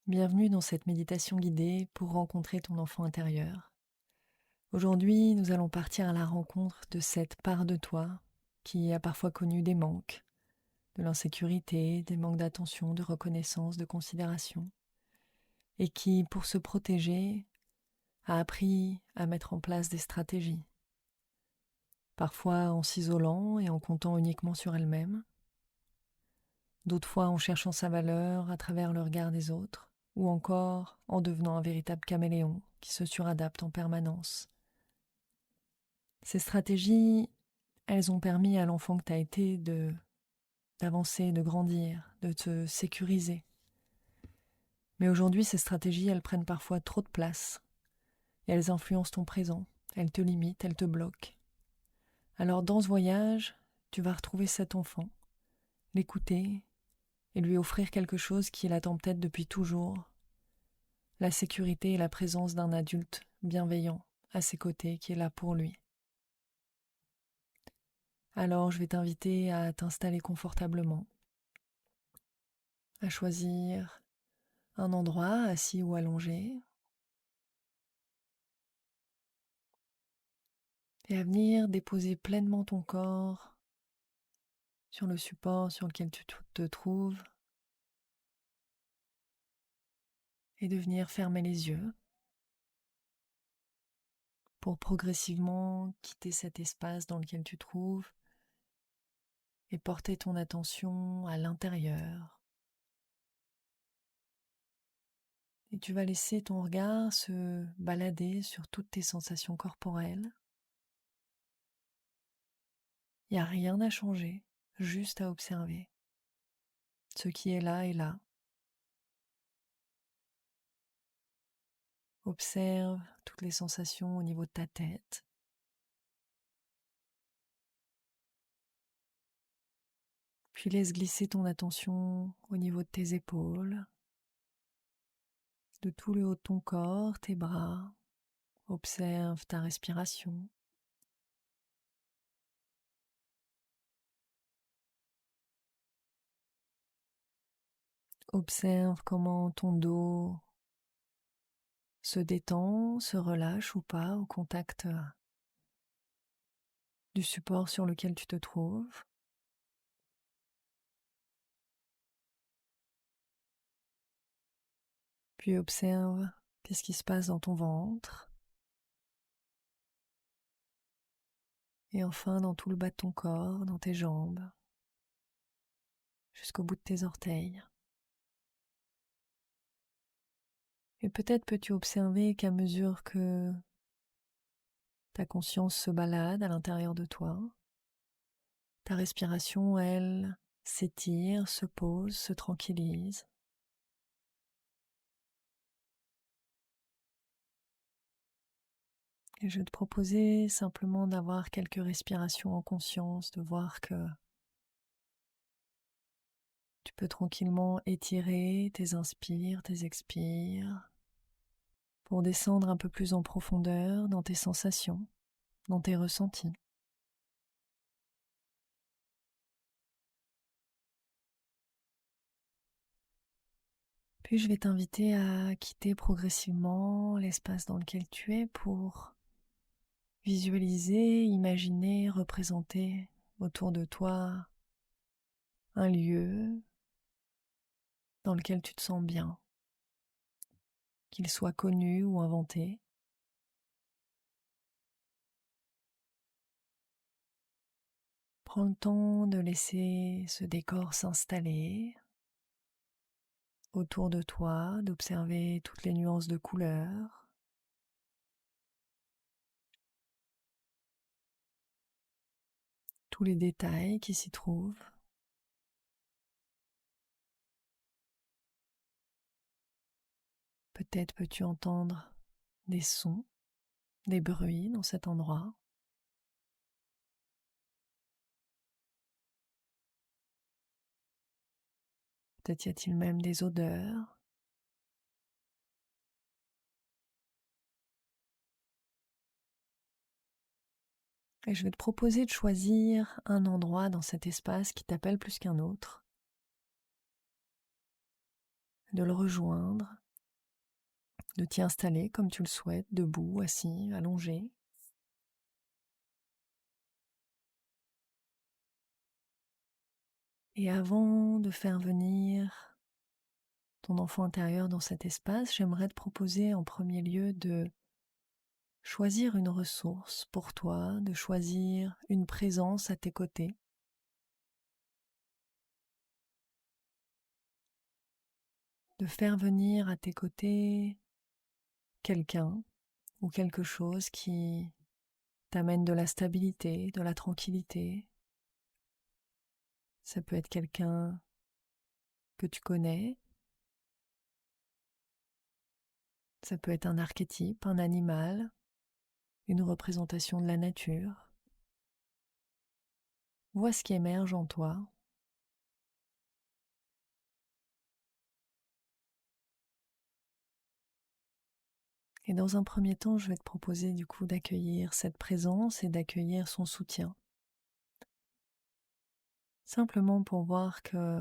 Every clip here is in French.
Bienvenue dans cette méditation guidée pour rencontrer ton enfant intérieur. Aujourd'hui, nous allons partir à la rencontre de cette part de toi qui a parfois connu des manques, de l'insécurité, des manques d'attention, de reconnaissance, de considération, et qui, pour se protéger, a appris à mettre en place des stratégies, parfois en s'isolant et en comptant uniquement sur elle-même, d'autres fois en cherchant sa valeur à travers le regard des autres, ou encore en devenant un véritable caméléon qui se suradapte en permanence. Ces stratégies, elles ont permis à l'enfant que tu as été d'avancer, de grandir, de te sécuriser. Mais aujourd'hui, ces stratégies, elles prennent parfois trop de place et elles influencent ton présent, elles te limitent, elles te bloquent. Alors dans ce voyage, tu vas retrouver cet enfant, l'écouter et lui offrir quelque chose qu'il attend peut-être depuis toujours, la sécurité et la présence d'un adulte bienveillant à ses côtés qui est là pour lui. Alors je vais t'inviter à t'installer confortablement, à choisir un endroit assis ou allongé et à venir déposer pleinement ton corps sur le support sur lequel tu te trouves et de venir fermer les yeux pour progressivement quitter cet espace dans lequel tu te trouves et porter ton attention à l'intérieur. Et tu vas laisser ton regard se balader sur toutes tes sensations corporelles. Il n'y a rien à changer, juste à observer. Ce qui est là est là. Observe toutes les sensations au niveau de ta tête. Puis laisse glisser ton attention au niveau de tes épaules, de tout le haut de ton corps, tes bras. Observe ta respiration. Observe comment ton dos se détend, se relâche ou pas au contact du support sur lequel tu te trouves. Puis observe qu'est-ce qui se passe dans ton ventre. Et enfin dans tout le bas de ton corps, dans tes jambes, jusqu'au bout de tes orteils. Et peut-être peux-tu observer qu'à mesure que ta conscience se balade à l'intérieur de toi, ta respiration, elle, s'étire, se pose, se tranquillise. Et je vais te proposer simplement d'avoir quelques respirations en conscience, de voir que tu peux tranquillement étirer tes inspires, tes expires, pour descendre un peu plus en profondeur dans tes sensations, dans tes ressentis. Puis je vais t'inviter à quitter progressivement l'espace dans lequel tu es pour visualiser, imaginer, représenter autour de toi un lieu dans lequel tu te sens bien, qu'il soit connu ou inventé. Prends le temps de laisser ce décor s'installer autour de toi, d'observer toutes les nuances de couleurs, tous les détails qui s'y trouvent. Peut-être peux-tu entendre des sons, des bruits dans cet endroit. Peut-être y a-t-il même des odeurs. Et je vais te proposer de choisir un endroit dans cet espace qui t'appelle plus qu'un autre. de le rejoindre, de t'y installer comme tu le souhaites, debout, assis, allongé. Et avant de faire venir ton enfant intérieur dans cet espace, j'aimerais te proposer en premier lieu de choisir une ressource pour toi, de choisir une présence à tes côtés. De faire venir à tes côtés quelqu'un ou quelque chose qui t'amène de la stabilité, de la tranquillité. Ça peut être quelqu'un que tu connais, ça peut être un archétype, un animal, une représentation de la nature. Vois ce qui émerge en toi. Et dans un premier temps, je vais te proposer du coup d'accueillir cette présence et d'accueillir son soutien. Simplement pour voir que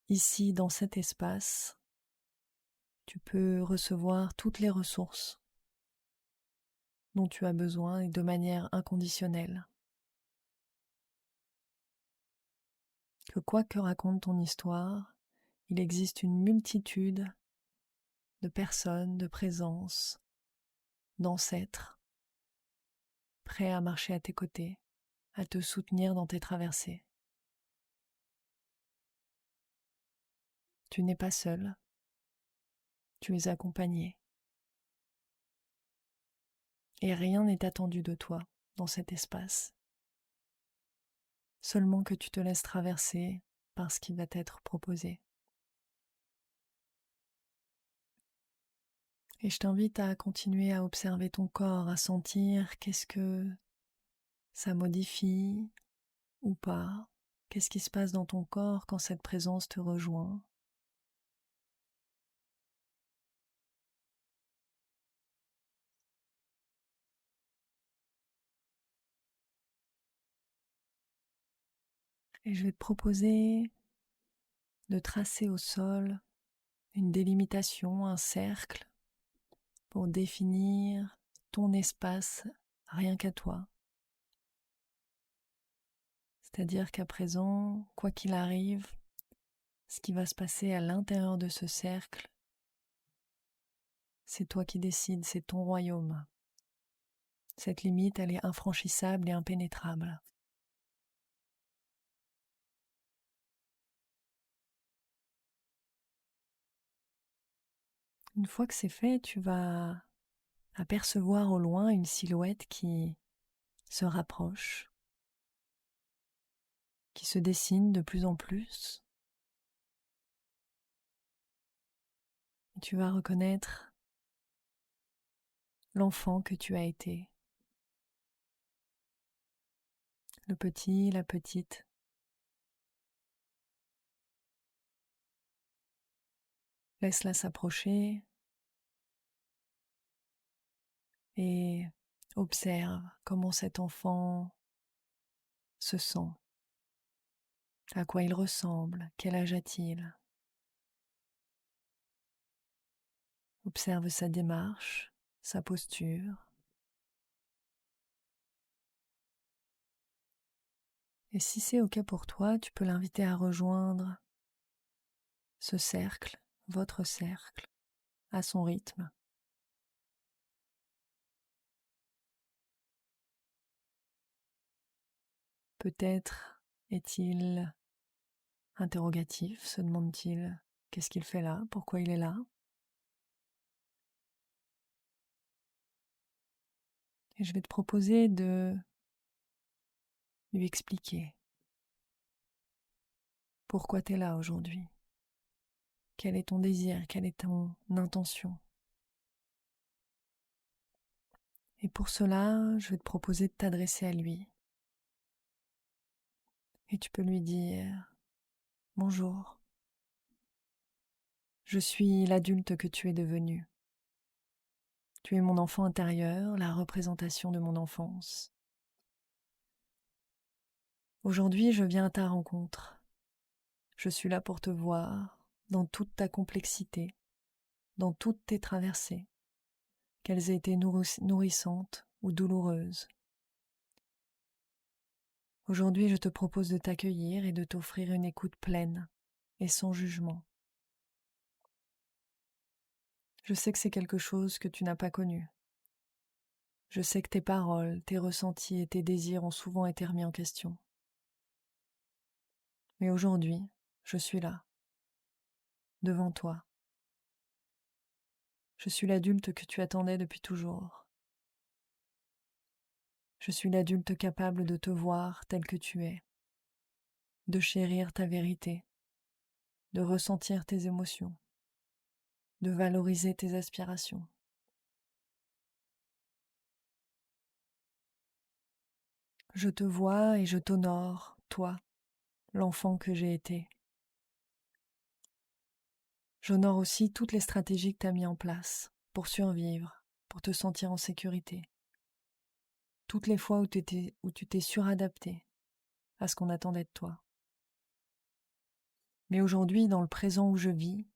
ici, dans cet espace, tu peux recevoir toutes les ressources dont tu as besoin et de manière inconditionnelle. Que quoi que raconte ton histoire, il existe une multitude de personnes, de présences, d'ancêtres, prêts à marcher à tes côtés, à te soutenir dans tes traversées. Tu n'es pas seul, tu es accompagné. Et rien n'est attendu de toi dans cet espace. Seulement que tu te laisses traverser par ce qui va t'être proposé. Et je t'invite à continuer à observer ton corps, à sentir qu'est-ce que ça modifie ou pas. Qu'est-ce qui se passe dans ton corps quand cette présence te rejoint? Et je vais te proposer de tracer au sol une délimitation, un cercle, pour définir ton espace rien qu'à toi. C'est-à-dire qu'à présent, quoi qu'il arrive, ce qui va se passer à l'intérieur de ce cercle, c'est toi qui décides, c'est ton royaume. Cette limite, elle est infranchissable et impénétrable. Une fois que c'est fait, tu vas apercevoir au loin une silhouette qui se rapproche, qui se dessine de plus en plus. Et tu vas reconnaître l'enfant que tu as été, le petit, la petite. Laisse-la s'approcher et observe comment cet enfant se sent, à quoi il ressemble, quel âge a-t-il. Observe sa démarche, sa posture. Et si c'est OK pour toi, tu peux l'inviter à rejoindre ce cercle, votre cercle, à son rythme. Peut-être est-il interrogatif, se demande-t-il qu'est-ce qu'il fait là, pourquoi il est là. Et je vais te proposer de lui expliquer pourquoi tu es là aujourd'hui. Quel est ton désir, quelle est ton intention. Et pour cela, je vais te proposer de t'adresser à lui. Et tu peux lui dire « Bonjour, je suis l'adulte que tu es devenu. Tu es mon enfant intérieur, la représentation de mon enfance. Aujourd'hui, je viens à ta rencontre. Je suis là pour te voir dans toute ta complexité, dans toutes tes traversées, qu'elles aient été nourrissantes ou douloureuses. Aujourd'hui, je te propose de t'accueillir et de t'offrir une écoute pleine et sans jugement. Je sais que c'est quelque chose que tu n'as pas connu. Je sais que tes paroles, tes ressentis et tes désirs ont souvent été remis en question. Mais aujourd'hui, je suis là, devant toi. Je suis l'adulte que tu attendais depuis toujours. Je suis l'adulte capable de te voir tel que tu es, de chérir ta vérité, de ressentir tes émotions, de valoriser tes aspirations. Je te vois et je t'honore, toi, l'enfant que j'ai été. J'honore aussi toutes les stratégies que tu as mises en place pour survivre, pour te sentir en sécurité. Toutes les fois où tu t'es suradapté à ce qu'on attendait de toi. Mais aujourd'hui, dans le présent où je vis,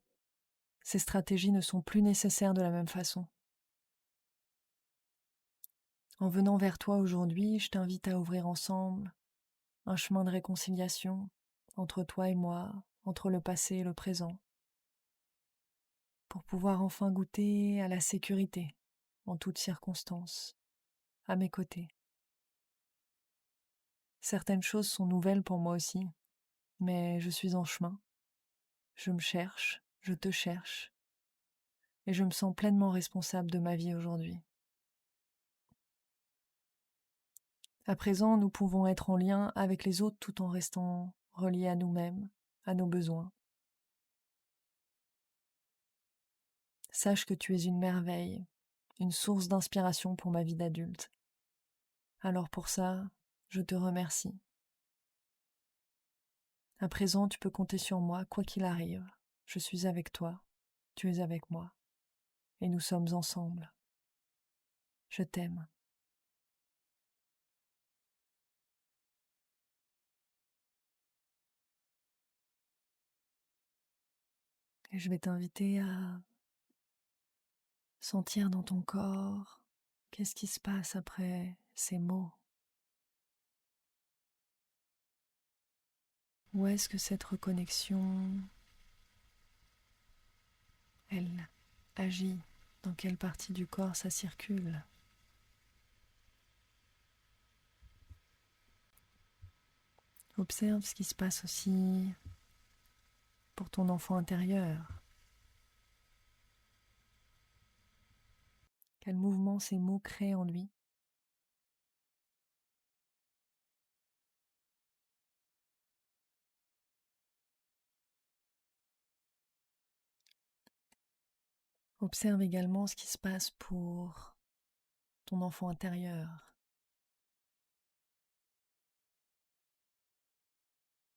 ces stratégies ne sont plus nécessaires de la même façon. En venant vers toi aujourd'hui, je t'invite à ouvrir ensemble un chemin de réconciliation entre toi et moi, entre le passé et le présent, pour pouvoir enfin goûter à la sécurité en toutes circonstances, à mes côtés. Certaines choses sont nouvelles pour moi aussi, mais je suis en chemin. Je me cherche, je te cherche, et je me sens pleinement responsable de ma vie aujourd'hui. À présent, nous pouvons être en lien avec les autres tout en restant reliés à nous-mêmes, à nos besoins. Sache que tu es une merveille, une source d'inspiration pour ma vie d'adulte. Alors pour ça, je te remercie. À présent, tu peux compter sur moi, quoi qu'il arrive. Je suis avec toi, tu es avec moi, et nous sommes ensemble. Je t'aime. Et je vais t'inviter à sentir dans ton corps qu'est-ce qui se passe après ces mots. Où est-ce que cette reconnexion, elle agit? Dans quelle partie du corps ça circule? Observe ce qui se passe aussi pour ton enfant intérieur. Quel mouvement ces mots créent en lui? Observe également ce qui se passe pour ton enfant intérieur.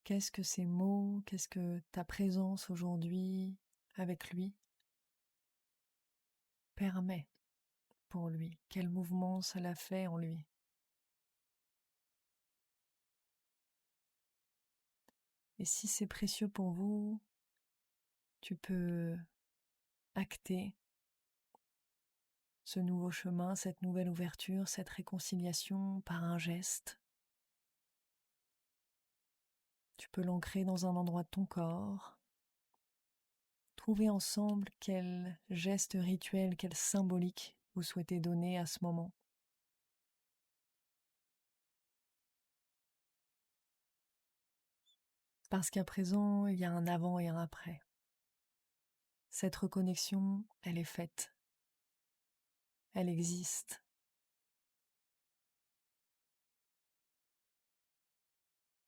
Qu'est-ce que ces mots, qu'est-ce que ta présence aujourd'hui avec lui permet pour lui? Quel mouvement cela fait en lui? Et si c'est précieux pour vous, tu peux acter ce nouveau chemin, cette nouvelle ouverture, cette réconciliation par un geste. Tu peux l'ancrer dans un endroit de ton corps. Trouvez ensemble quel geste rituel, quel symbolique vous souhaitez donner à ce moment. Parce qu'à présent, il y a un avant et un après. Cette reconnexion, elle est faite. Elle existe.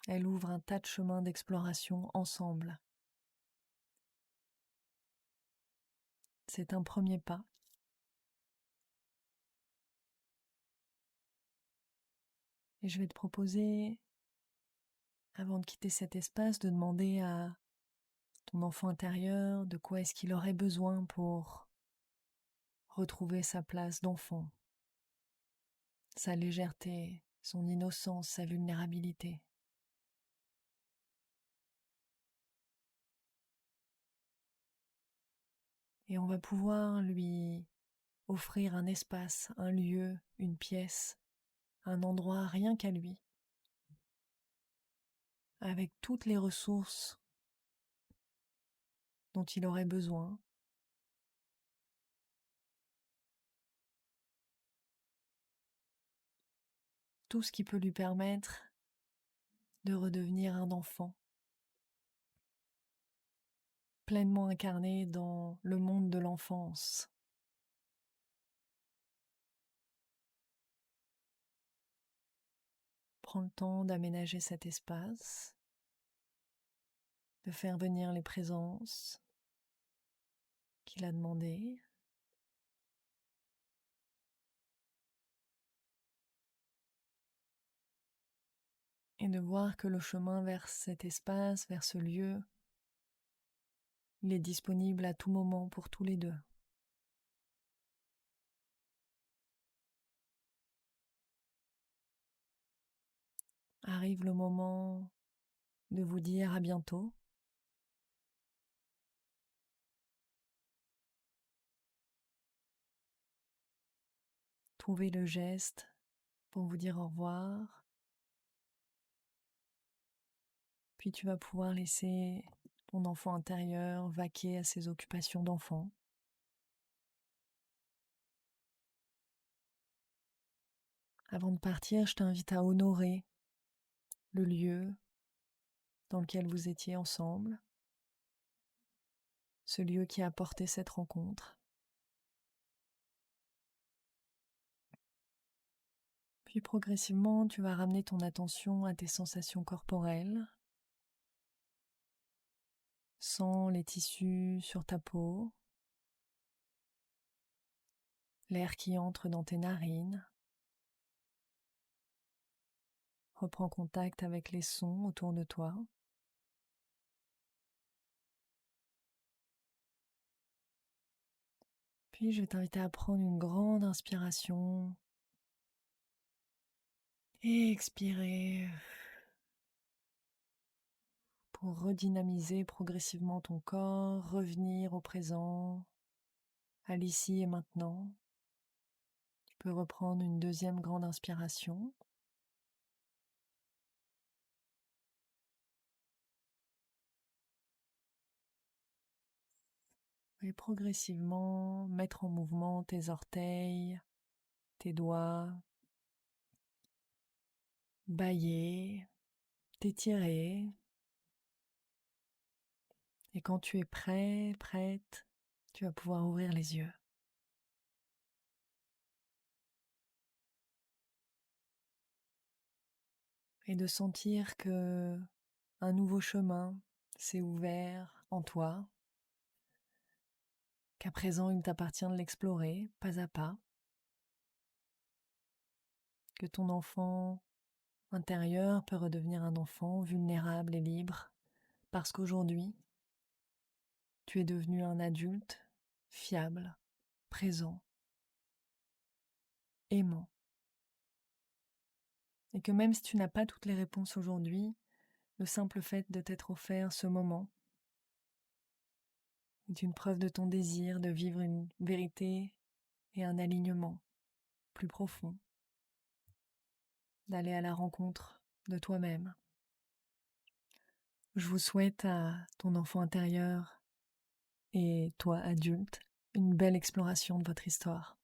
Elle ouvre un tas de chemins d'exploration ensemble. C'est un premier pas. Et je vais te proposer, avant de quitter cet espace, de demander à ton enfant intérieur de quoi est-ce qu'il aurait besoin pour retrouver sa place d'enfant, sa légèreté, son innocence, sa vulnérabilité. Et on va pouvoir lui offrir un espace, un lieu, une pièce, un endroit rien qu'à lui, avec toutes les ressources dont il aurait besoin. Tout ce qui peut lui permettre de redevenir un enfant, pleinement incarné dans le monde de l'enfance. Prends le temps d'aménager cet espace, de faire venir les présences qu'il a demandées, et de voir que le chemin vers cet espace, vers ce lieu, il est disponible à tout moment pour tous les deux. Arrive le moment de vous dire à bientôt. Trouvez le geste pour vous dire au revoir. Puis tu vas pouvoir laisser ton enfant intérieur vaquer à ses occupations d'enfant. Avant de partir, je t'invite à honorer le lieu dans lequel vous étiez ensemble, ce lieu qui a apporté cette rencontre. Puis progressivement, tu vas ramener ton attention à tes sensations corporelles. Sens les tissus sur ta peau, l'air qui entre dans tes narines. Reprends contact avec les sons autour de toi. Puis je vais t'inviter à prendre une grande inspiration et expirer pour redynamiser progressivement ton corps, revenir au présent, à l'ici et maintenant. Tu peux reprendre une deuxième grande inspiration. Et progressivement mettre en mouvement tes orteils, tes doigts, bâiller, t'étirer. Et quand tu es prêt, prête, tu vas pouvoir ouvrir les yeux. Et de sentir que un nouveau chemin s'est ouvert en toi, qu'à présent il t'appartient de l'explorer pas à pas, que ton enfant intérieur peut redevenir un enfant vulnérable et libre, parce qu'aujourd'hui, tu es devenu un adulte fiable, présent, aimant. Et que même si tu n'as pas toutes les réponses aujourd'hui, le simple fait de t'être offert ce moment est une preuve de ton désir de vivre une vérité et un alignement plus profond, d'aller à la rencontre de toi-même. Je vous souhaite à ton enfant intérieur et toi adulte une belle exploration de votre histoire.